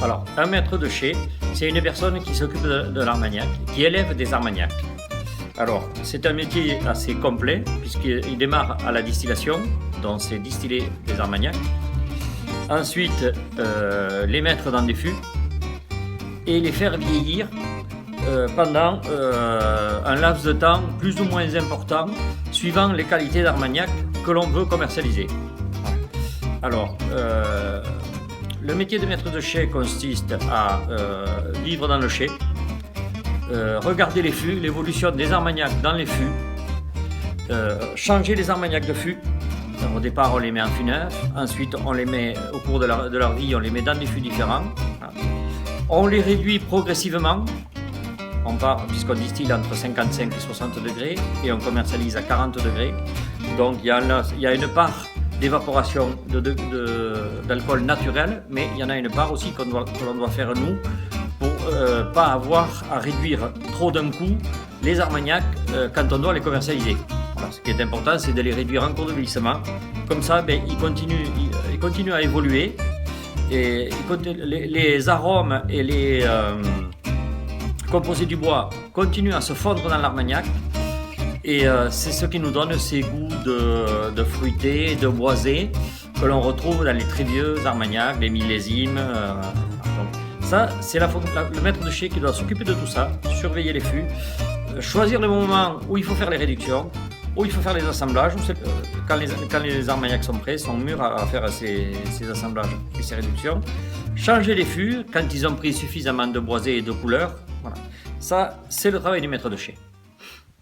Alors, un maître de chai, c'est une personne qui s'occupe de l'armagnac, qui élève des armagnacs. Alors, c'est un métier assez complet, puisqu'il démarre à la distillation, donc c'est distiller des armagnacs. Ensuite, les mettre dans des fûts et les faire vieillir pendant un laps de temps plus ou moins important, suivant les qualités d'armagnac que l'on veut commercialiser. Alors, le métier de maître de chai consiste à vivre dans le chai, regarder les fûts, l'évolution des armagnacs dans les fûts, changer les armagnacs de fûts. Au départ, on les met en fût neuf, ensuite on les met au cours de leur vie, on les met dans des fûts différents. On les réduit progressivement, on part, puisqu'on distille entre 55 et 60 degrés et on commercialise à 40 degrés. Donc il y a une part d'évaporation d'alcool naturel, mais il y en a une part aussi que l'on doit faire nous pour pas avoir à réduire trop d'un coup les armagnacs quand on doit les commercialiser. Alors, ce qui est important, c'est de les réduire en cours de vieillissement. Comme ça, ils continuent à évoluer. Et les arômes et les composés du bois continuent à se fondre dans l'armagnac. Et c'est ce qui nous donne ces goûts de fruité, de boisé que l'on retrouve dans les très vieux armagnacs, les millésimes. Donc, ça, c'est le maître de chai qui doit s'occuper de tout ça, surveiller les fûts, choisir le moment où il faut faire les réductions, où il faut faire les assemblages, quand les armagnacs sont prêts, sont mûrs à faire ces assemblages et ces réductions. Changer les fûts quand ils ont pris suffisamment de boisé et de couleur. Voilà. Ça, c'est le travail du maître de chai.